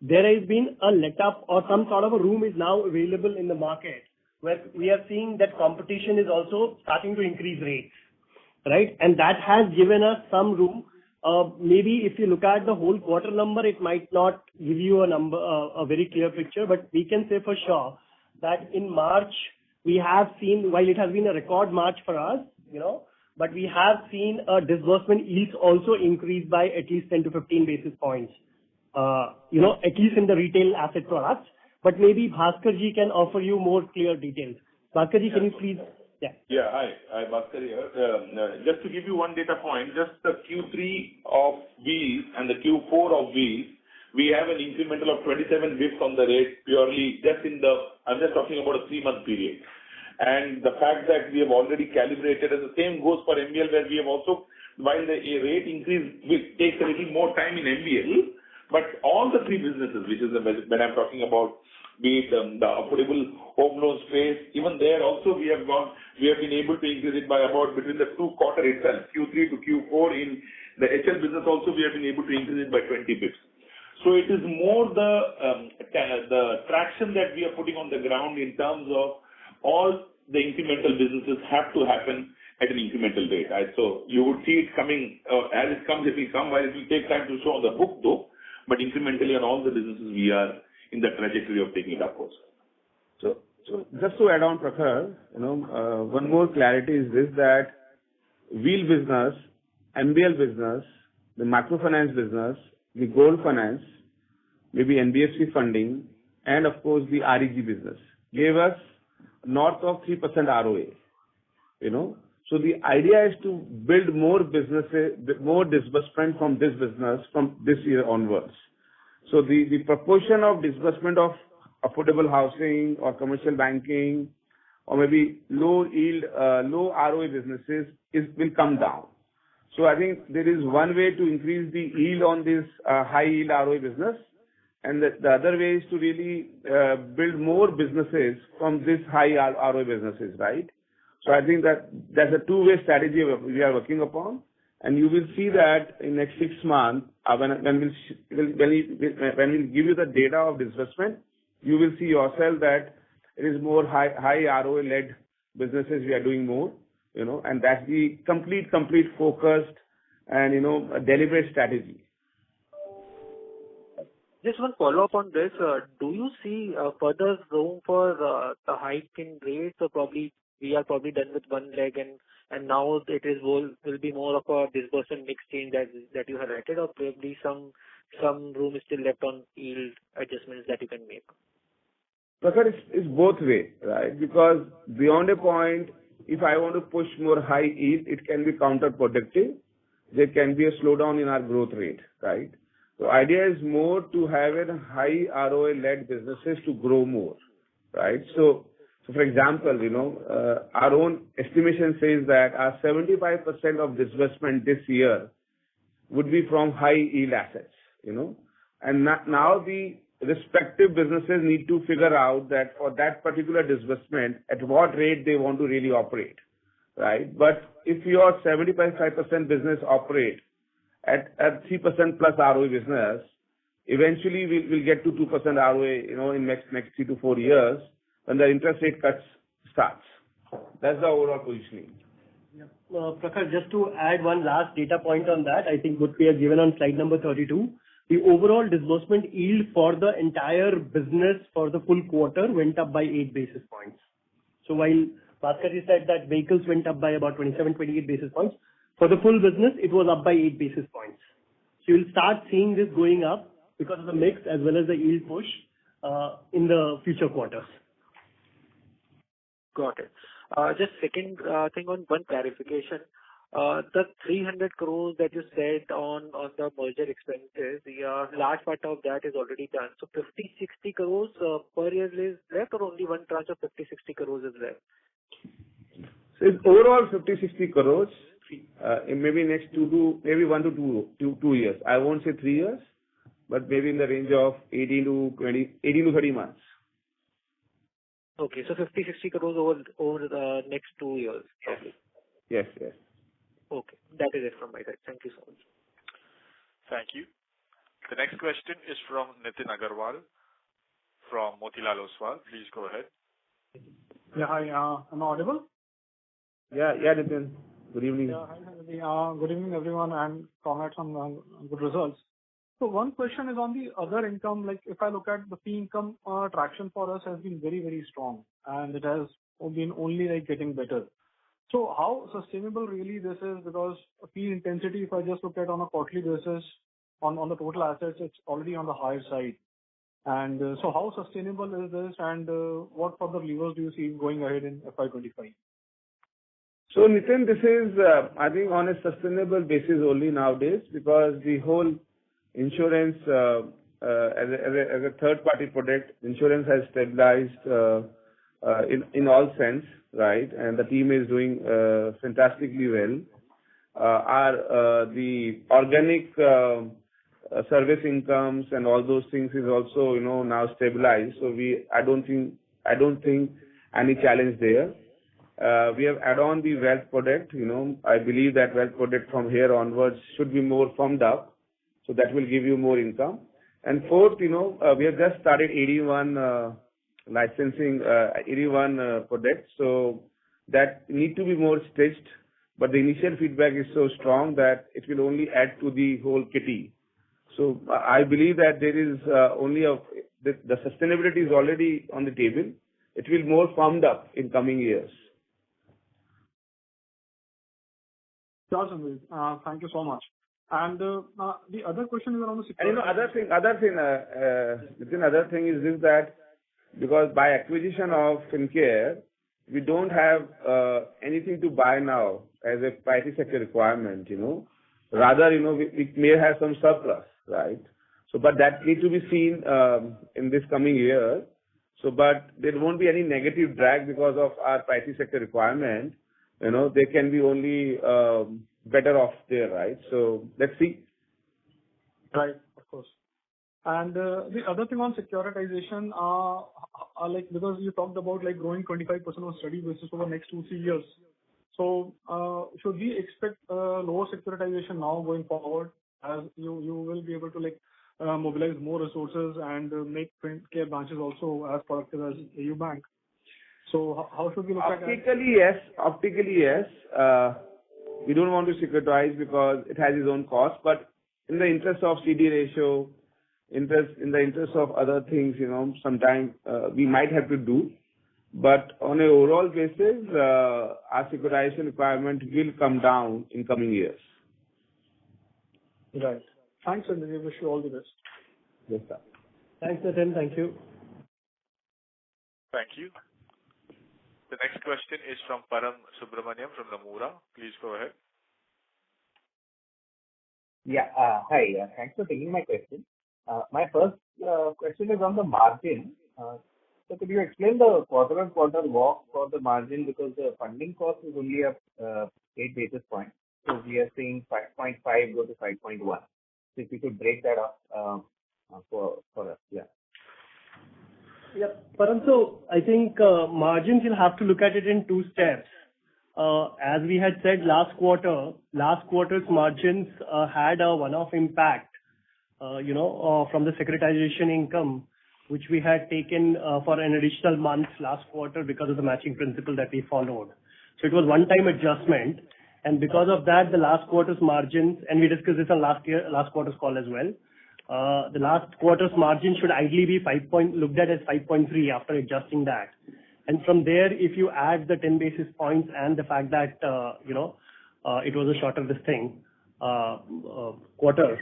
there has been a let up or some sort of a room is now available in the market where we are seeing that competition is also starting to increase rates, right? And that has given us some room. Maybe if you look at the whole quarter number, it might not give you a very clear picture, but we can say for sure that in March, we have seen, while it has been a record March for us, but we have seen disbursement yields also increase by at least 10 to 15 basis points, at least in the retail asset products. But maybe Bhaskar ji can offer you more clear details. Bhaskar ji, can you please? Yeah. Hi, Bhaskar here. Just to give you one data point, just the Q3 of Wheels and the Q4 of Wheels, we have an incremental of 27 bps on the rate purely I'm just talking about a 3-month period. And the fact that we have already calibrated, and the same goes for MBL, where we have also, while the rate increase takes a little more time in MBL, but all the three businesses, which is when I'm talking about, be it the affordable home loan space, even there also we have been able to increase it by about between the 2 quarter itself, Q3 to Q4 in the HL business also we have been able to increase it by 20 bps. So it is more the traction that we are putting on the ground in terms of all the incremental businesses have to happen at an incremental rate. Right? So you would see it coming, as it comes, it will come, while it will take time to show on the book though, but incrementally on all the businesses we are in the trajectory of taking it upwards. So just to add on, Prakhar, one more clarity is this, that wheel business, MBL business, the microfinance business, the gold finance, maybe NBFC funding, and of course the REG business gave us north of 3% ROA. So the idea is to build more businesses, more disbursement from this business from this year onwards. So the proportion of disbursement of affordable housing or commercial banking or maybe low yield, low ROA businesses will come down. So I think there is one way to increase the yield on this high yield ROA business, and the other way is to really build more businesses from this high ROA businesses, right? So I think that that's a two-way strategy we are working upon. And you will see that in next 6 months, when we give you the data of disbursement, you will see yourself that it is more high ROA-led businesses we are doing more, and that's the complete focused and, a deliberate strategy. Just one follow-up on this. Do you see further room for the hike in rates, or probably we are done with one leg and now it will be more of a disbursement mix change that you highlighted, or probably some some room is still left on yield adjustments that you can make? Prakhar, it's both way, right? Because beyond a point, if I want to push more high yield, it can be counterproductive. There can be a slowdown in our growth rate, right? So idea is more to have a high ROA-led businesses to grow more, right? So for example, our own estimation says that our 75% of disbursement this year would be from high yield assets, and now the respective businesses need to figure out that for that particular disbursement, at what rate they want to really operate, right? But if your 75% business operate at 3% plus ROA business, eventually we'll get to 2% ROA, in next 3 to 4 years when the interest rate cuts starts. That's the overall positioning. Prakhar, just to add one last data point on that, I think what we have given on slide number 32, the overall disbursement yield for the entire business for the full quarter went up by 8 basis points. So while Bhaskar said that vehicles went up by about 27-28 basis points, for the full business, it was up by 8 basis points. So you'll start seeing this going up because of the mix as well as the yield push in the future quarters. Got it. Just second thing on one clarification. The 300 crores that you said on the merger expenses, the large part of that is already done. So 50-60 crores per year is left, or only one tranche of 50-60 crores is left? So it's overall 50-60 crores in maybe next 1 to 2 years. I won't say 3 years, but maybe in the range of 18 to 30 months. Okay, so 50-60 crores over the next 2 years, probably. Yes. Okay, that is it from my side. Thank you so much. Thank you. The next question is from Nitin Agarwal from Motilal Oswal. Please go ahead. Yeah, hi. Am I audible? Yeah, Nitin. Good evening. Yeah, hi. Good evening, everyone, and congrats on good results. So one question is on the other income. Like if I look at the fee income, traction for us has been very, very strong, and it has been only getting better. So how sustainable really this is? Because fee intensity, if I just look at on a quarterly basis, on the total assets, it's already on the higher side. And so how sustainable is this, and what further levers do you see going ahead in FY25? So Nitin, this is, I think, on a sustainable basis only nowadays, because the whole insurance as a third-party product, insurance has stabilized in all sense, right? And the team is doing fantastically well. The organic service incomes and all those things is also now stabilized. So I don't think any challenge there. We have add on the wealth product. I believe that wealth product from here onwards should be more firmed up, so that will give you more income. And fourth, we have just started 81 licensing 81 products, so that need to be more stretched. But the initial feedback is so strong that it will only add to the whole kitty. So I believe that there is the sustainability is already on the table. It will more firmed up in coming years. Awesome. Thank you so much. And the other question is around the security. And other thing is this, that because by acquisition of Concall, we don't have anything to buy now as a priority sector requirement, Rather, we may have some surplus, right? So, but that needs to be seen in this coming year. So, but there won't be any negative drag because of our priority sector requirement. They can be only better off there, right? So let's see. Right, of course. And the other thing on securitization, because you talked about growing 25% on a steady basis over the next 2-3 years. So should we expect lower securitization now going forward, as you will be able to mobilize more resources and make care branches also as productive as AU Bank? So how should we look at that? Optically, yes. We don't want to securitize because it has its own cost, but in the interest of CD ratio, in the interest of other things, sometimes we might have to do. But on an overall basis, our securitization requirement will come down in coming years. Right. Thanks, and I wish you all the best. Yes, sir. Thanks, Nitin. Thank you. Thank you. The next question is from Param Subramaniam from Nomura. Please go ahead. Yeah. Hi. Thanks for taking my question. My first question is on the margin. So could you explain the quarter-on-quarter walk for the margin, because the funding cost is only up 8 basis points. So we are seeing 5.5 go to 5.1. So if you could break that up for us. Yeah. Yeah. Param, so I think margins, you'll have to look at it in two steps. As we had said last quarter's margins had a one-off impact, from the securitization income, which we had taken for an additional month last quarter because of the matching principle that we followed. So it was one-time adjustment, and because of that, the last quarter's margins, and we discussed this on last quarter's call as well. The last quarter's margin should ideally be looked at as 5.3 after adjusting that. And from there, if you add the 10 basis points and the fact that, it was a shorter quarter.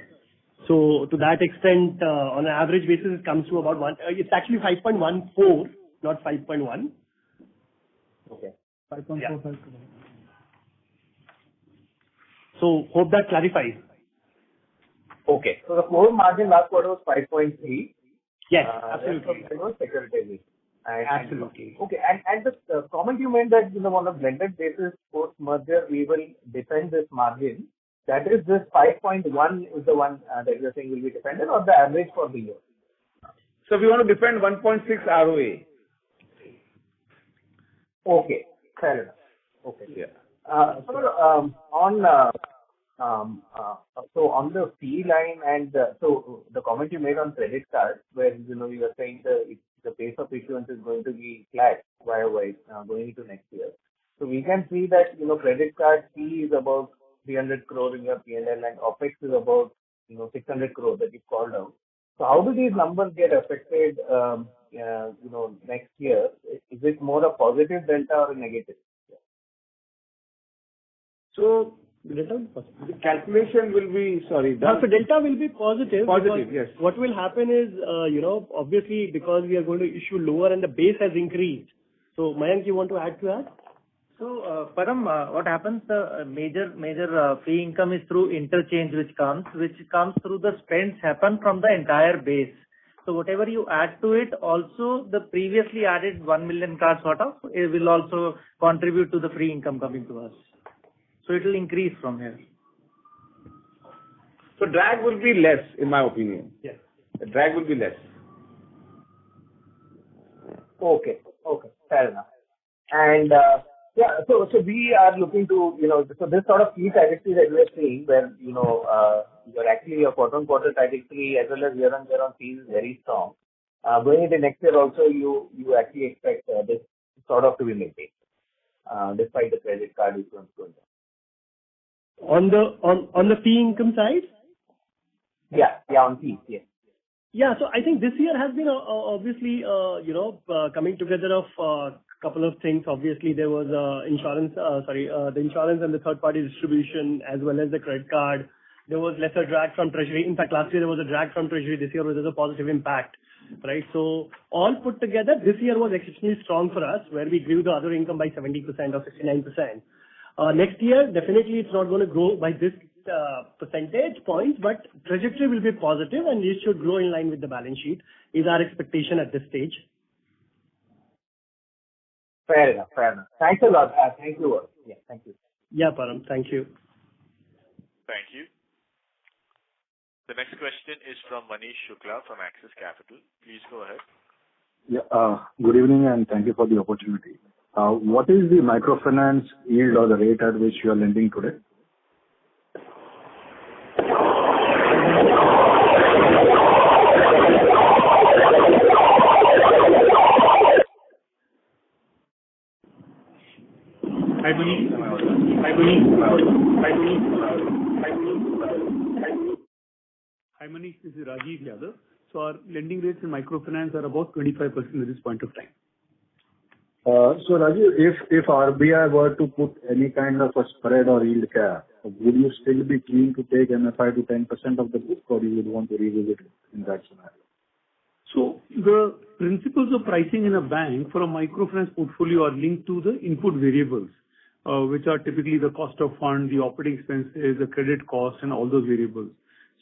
So to that extent, on an average basis, it comes to about it's actually 5.14, not 5.1. Okay. 5.45. Yeah. So hope that clarifies. Okay. So the core margin last quarter was 5.3. Yes, absolutely. Securitization. Absolutely. Okay. And the comment you made that, on a blended basis post-merger, we will defend this margin. That is, this 5.1 is the one that you're saying will be defended, or the average for the year? So we want to defend 1.6 ROA. Okay. Fair enough. Okay. Yeah. So on the fee line, and so the comment you made on credit cards, where you were saying the pace of issuance is going to be flat YOY going into next year. So we can see that credit card fee is about 300 crore in your P&L, and OPEX is about 600 crore that you called out. So how do these numbers get affected next year? Is it more a positive delta or a negative? So the calculation will be, So delta will be positive. Positive, yes. What will happen is, obviously, because we are going to issue lower and the base has increased. So Mayank, you want to add to that? So, Param, what happens, the major fee income is through interchange which comes through the spends happen from the entire base. So whatever you add to it, also the previously added 1 million cards it will also contribute to the free income coming to us. So it will increase from here. So drag will be less, in my opinion. Yes. The drag will be less. Okay. Fair enough. And so we are looking to, so this sort of fee trajectory that we are seeing, where, you're actually your quarter-on-quarter trajectory as well as year-on-year on fees is very strong. Going into next year also, you actually expect this sort of to be maintained, despite the credit card issuance going down. On the fee income side? Yeah, on fees, yes. Yeah, so I think this year has been obviously, coming together of a couple of things. Obviously, there was the insurance and the third-party distribution, as well as the credit card. There was lesser drag from treasury. In fact, last year there was a drag from treasury. This year there's a positive impact, right? So all put together, this year was exceptionally strong for us, where we grew the other income by 70% or 69%. Next year, definitely it's not going to grow by this percentage points, but trajectory will be positive and it should grow in line with the balance sheet, is our expectation at this stage. Fair enough. Thanks a lot. Thank you all. Yeah, thank you. Yeah, Param. Thank you. Thank you. The next question is from Manish Shukla from Axis Capital. Please go ahead. Yeah. Good evening and thank you for the opportunity. What is the microfinance yield or the rate at which you are lending today? Hi Manish, this is Rajiv Yadav. So our lending rates in microfinance are about 25% at this point of time. So Rajiv, if RBI were to put any kind of a spread or yield cap would you still be keen to take MFI to 10% of the book, or you would want to revisit it in that scenario? So the principles of pricing in a bank for a microfinance portfolio are linked to the input variables, which are typically the cost of fund, the operating expenses, the credit cost, and all those variables.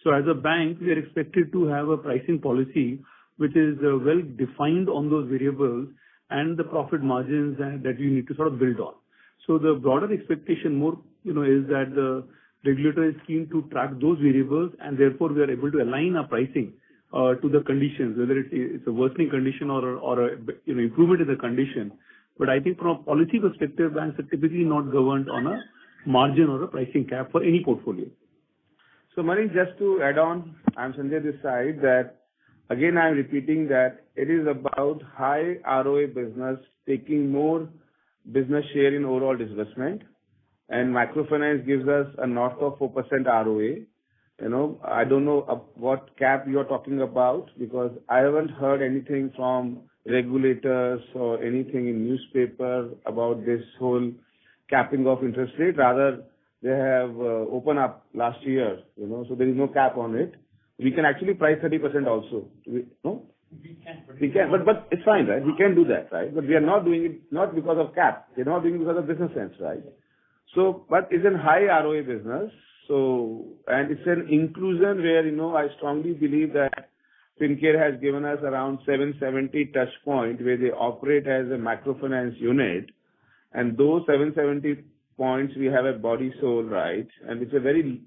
So as a bank, we are expected to have a pricing policy which is well defined on those variables and the profit margins that you need to sort of build on. So the broader expectation more, is that the regulator is keen to track those variables, and therefore we are able to align our pricing to the conditions, whether it's a worsening condition or a improvement in the condition. But I think from a policy perspective, banks are typically not governed on a margin or a pricing cap for any portfolio. So Manish, just to add on, I'm Sanjay this side, that again I'm repeating that it is about high ROA business taking more business share in overall disbursement, and microfinance gives us a north of 4% ROA. I don't know what cap you're talking about, because I haven't heard anything from regulators or anything in newspaper about this whole capping of interest rate. Rather, they have opened up last year, so there is no cap on it. We can actually price 30% also. No? We can, but it's fine, right? We can do that, right? But we are not doing it not because of cap. We're not doing it because of business sense, right? So, but it's a high ROA business. So, and it's an inclusion where, I strongly believe that Fincare has given us around 770 touch point where they operate as a microfinance unit. And those 770 points, we have a body soul, right? And it's a very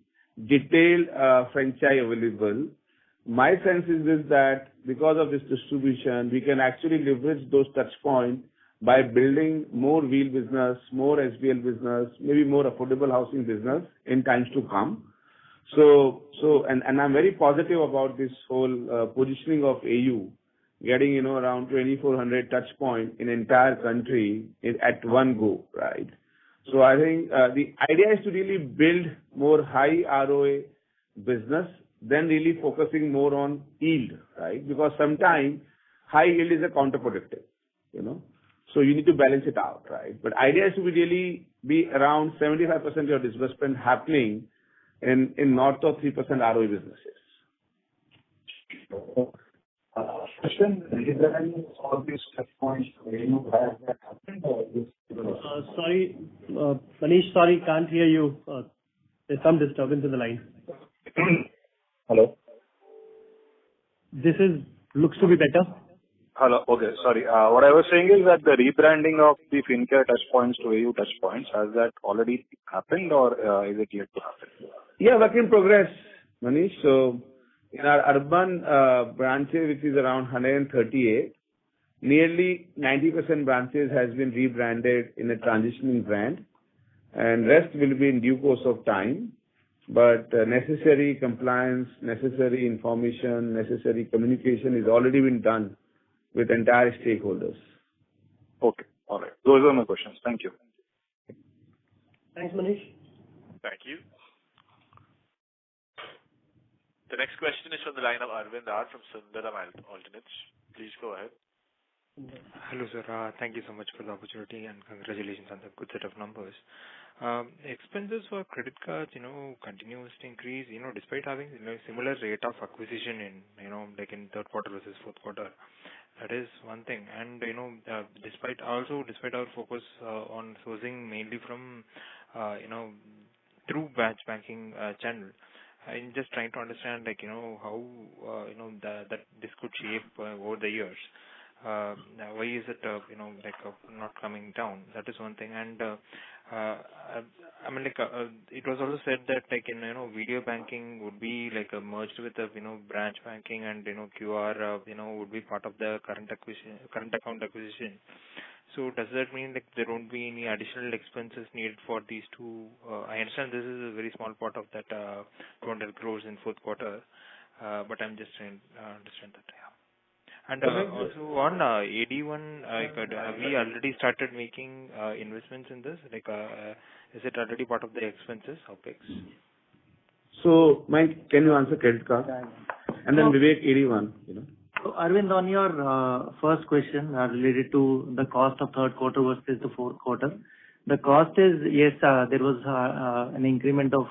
detailed franchise available. My sense is this, that because of this distribution, we can actually leverage those touch points by building more wheel business, more SBL business, maybe more affordable housing business in times to come. And I'm very positive about this whole positioning of AU, getting, around 2,400 touch point in entire country at one go, right? So I think the idea is to really build more high ROA business, then really focusing more on yield, right? Because sometimes high yield is a counterproductive, So you need to balance it out, right? But idea is to really be around 75% of your disbursement happening in north of 3% ROE businesses. Question, regarding all these touch points, you have that happened or this? Sorry, Manish, sorry, can't hear you. There's some disturbance in the line. Hello? This looks to be better. Hello. Okay, sorry. What I was saying is that the rebranding of the Fincare touchpoints to AU touchpoints, has that already happened or is it yet to happen? Yeah, work in progress, Manish. So in our urban branches, which is around 138, nearly 90% branches has been rebranded in a transitioning brand, and rest will be in due course of time. But necessary compliance, necessary information, necessary communication is already been done with entire stakeholders. Okay. All right. Those are my questions. Thank you. Thanks, Manish. Thank you. The next question is from the line of Arvind R from Sundaram Alternates. Please go ahead. Hello, sir. Thank you so much for the opportunity and congratulations on the good set of numbers. Expenses for credit cards, continues to increase, despite having similar rate of acquisition in, like in third quarter versus fourth quarter. That is one thing. And, despite our focus on sourcing mainly from, through branch banking channel, I'm just trying to understand, how, that this could shape over the years. Why is it, not coming down? That is one thing. And, it was also said that, video banking would be merged with the, branch banking and, QR, would be part of the current account acquisition. So does that mean there won't be any additional expenses needed for these two? I understand this is a very small part of that 200 crores in fourth quarter, but I'm just trying to understand that. Yeah. And also on AD1, have we already started making investments in this? Is it already part of the expenses, OpEx? So, Mike, can you answer credit card? And then Vivek, AD1, So, Arvind, on your first question related to the cost of third quarter versus the fourth quarter, The cost is, yes, there was an increment of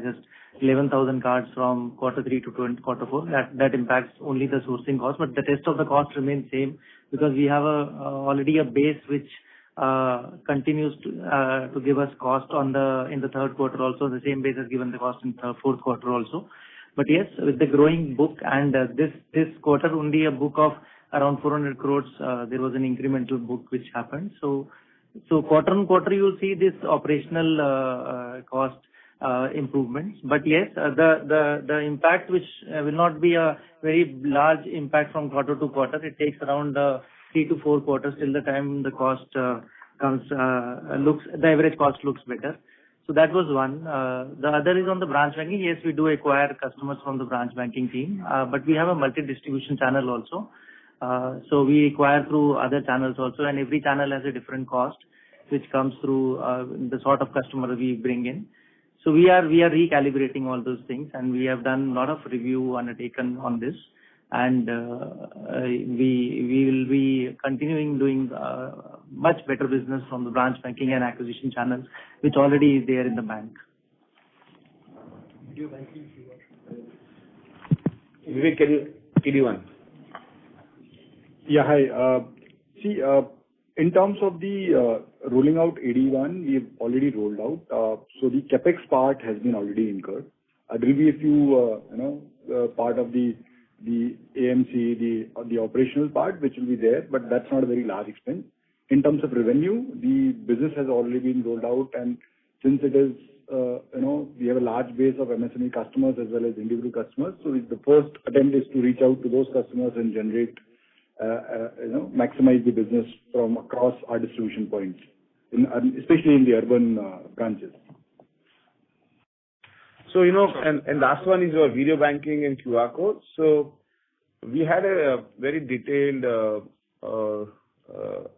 just 11,000 cards from quarter 3 to quarter 4. That impacts only the sourcing cost, but the rest of the cost remains same because we have already a base which continues to give us cost in the third quarter also. The same base has given the cost in the fourth quarter also. But yes, with the growing book and this quarter only a book of around 400 crores, there was an incremental book which happened. So quarter on quarter, you will see this operational cost improvements. But yes, the impact which will not be a very large impact from quarter to quarter. It takes around 3 to 4 quarters till the time the cost the average cost looks better. So that was one. The other is on the branch banking. Yes, we do acquire customers from the branch banking team, but we have a multi-distribution channel also. So we acquire through other channels also, and every channel has a different cost, which comes through the sort of customer we bring in. So we are recalibrating all those things, and we have done a lot of review undertaken on this, and we will be continuing doing much better business from the branch banking and acquisition channels, which already is there in the bank. Vivek, can you TD1? Yeah, hi. In terms of the rolling out AD1, we've already rolled out. So the capex part has been already incurred. There will be a few, part of the AMC, the operational part, which will be there, but that's not a very large expense. In terms of revenue, the business has already been rolled out, and since it is, we have a large base of MSME customers as well as individual customers. So the first attempt is to reach out to those customers and generate, maximize the business from across our distribution points, especially in the urban branches. So, and last one is your video banking and QR code. So we had a very detailed,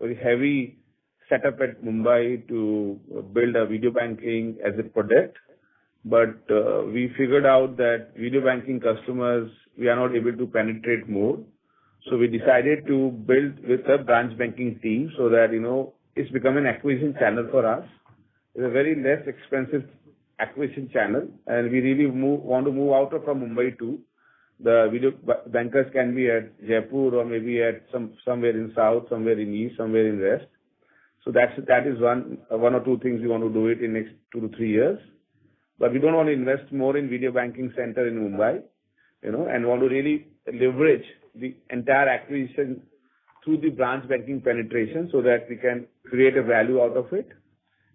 very heavy setup at Mumbai to build a video banking as a product. But we figured out that video banking customers, we are not able to penetrate more. So we decided to build with a branch banking team so that, it's become an acquisition channel for us. It's a very less expensive acquisition channel, and we really want to move out from Mumbai too. The video bankers can be at Jaipur or maybe at somewhere in south, somewhere in east, somewhere in west. So that is one or two things we want to do it in next 2 to 3 years. But we don't want to invest more in video banking center in Mumbai, and want to really leverage the entire acquisition through the branch banking penetration so that we can create a value out of it.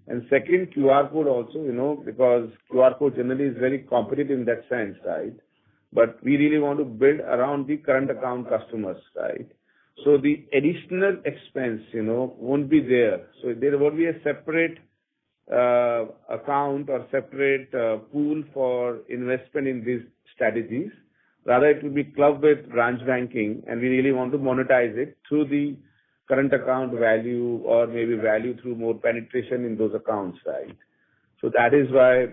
And second, QR code also, because QR code generally is very competitive in that sense, right? But we really want to build around the current account customers, right? So the additional expense, won't be there. So there won't be a separate account or separate pool for investment in these strategies. Rather, it will be clubbed with branch banking, and we really want to monetize it through the current account value or maybe value through more penetration in those accounts, right? So that is why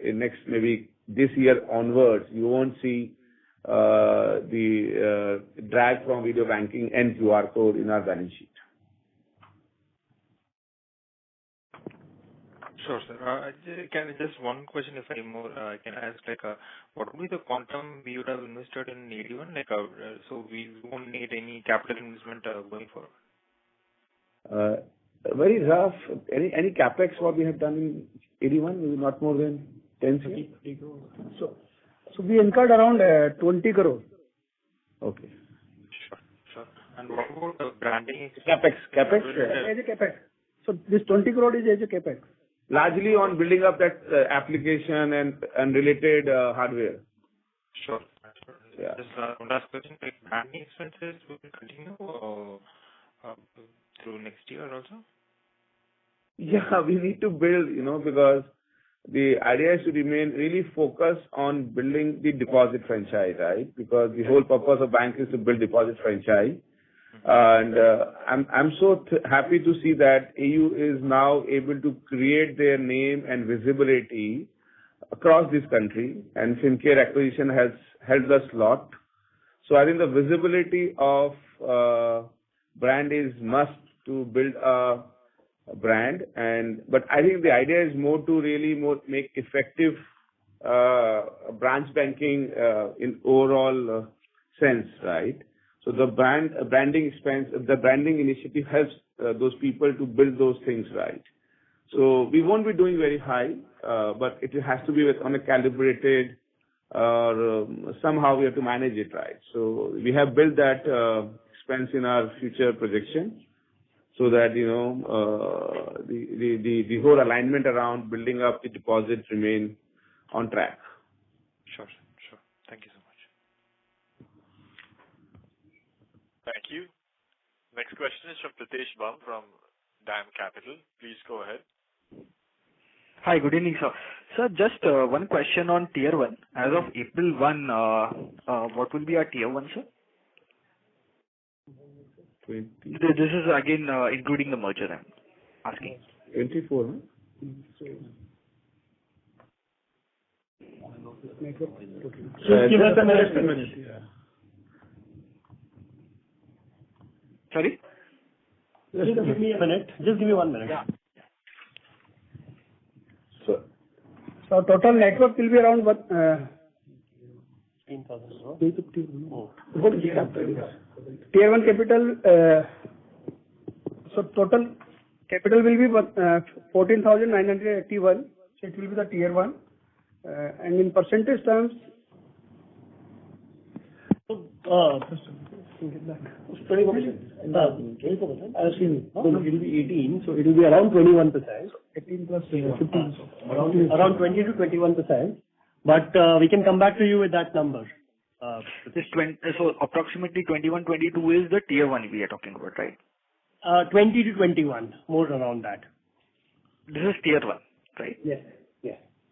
in next maybe this year onwards, you won't see the drag from video banking and QR code in our balance sheet. Sure, sir. Just one question, if I can ask, what would be the quantum we would have invested in AD1? So we won't need any capital investment going forward. Very rough. Any capex what we have done in AD1, maybe not more than 10 crore. So we incurred around 20 crore. Okay. Sure. And what about the branding? Capex. As a capex. So this 20 crore is as a capex. Largely on building up that application and related hardware. Sure. Yeah. Just one last question. Branding expenses will continue through next year also? Yeah, we need to build, because the idea is to remain really focused on building the deposit franchise, right? Because the whole purpose of bank is to build deposit franchise. And I'm so happy to see that AU is now able to create their name and visibility across this country, and FinCare acquisition has helped us a lot. So I think the visibility of brand is must to build a brand. But I think the idea is more to really make effective branch banking in overall sense, right? So the branding expense, the branding initiative helps those people to build those things right. So we won't be doing very high, but it has to be on a calibrated, somehow we have to manage it right. So we have built that expense in our future projection, so that the whole alignment around building up the deposits remain on track. Sure. Thank you so much. Thank you. Next question is from Pritesh Bum from DAM Capital. Please go ahead. Hi, good evening, sir. Sir, just one question on Tier 1. As of April 1, what will be our Tier 1, sir? 20. This is again including the merger, I'm asking. 24, huh? Just give us a minute. Sorry? Just give me a minute. Just give me 1 minute. Yeah. So total network will be around what? 15,000. Tier 1 capital, so total capital will be 14,981. So it will be the Tier 1. And in percentage terms, 24%. I have seen. So it will be 18. So it will be around 21%. 18 plus 15. Around 20 to 21%. But we can come back to you with that number. So approximately 21, 22 is the Tier 1 we are talking about, right? 20 to 21, more around that. This is Tier 1, right? Yes.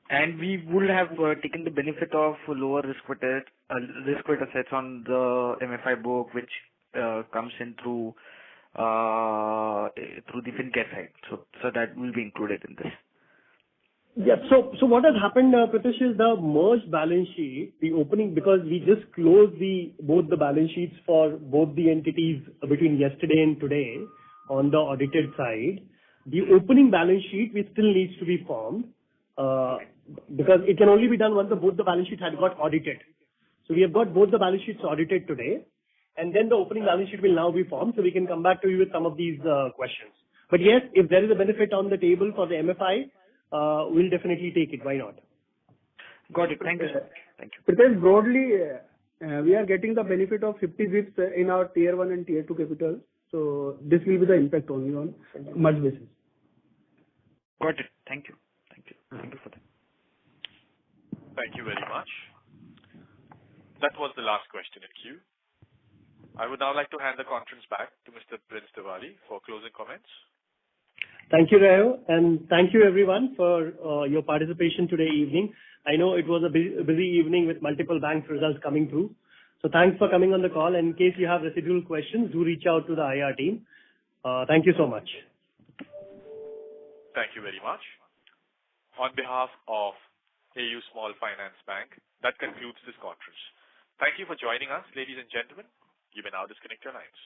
And we would have taken the benefit of lower risk-weighted assets on the MFI book, which comes in through the FinCare side. So that will be included in this. Yeah. So what has happened, Pritesh, is the merged balance sheet, the opening, because we just closed both the balance sheets for both the entities between yesterday and today on the audited side. The opening balance sheet, which still needs to be formed, because it can only be done once both the balance sheets had got audited. So we have got both the balance sheets audited today, and then the opening balance sheet will now be formed, so we can come back to you with some of these questions. But yes, if there is a benefit on the table for the MFI, we'll definitely take it. Why not? Got it. Thank you, sir. Thank you. because broadly, we are getting the benefit of 50 bits in our Tier 1 and Tier 2 capital. So this will be the impact only on merge basis. Got it. Thank you for that. Thank you very much. That was the last question in queue. I would now like to hand the conference back to Mr. Prince Tiwari for closing comments. Thank you, Rayo, and thank you everyone for your participation today evening. I know it was a busy evening with multiple bank results coming through. So thanks for coming on the call. And in case you have residual questions, do reach out to the IR team. Thank you so much. Thank you very much. On behalf of AU Small Finance Bank, that concludes this conference. Thank you for joining us, ladies and gentlemen. You may now disconnect your lines.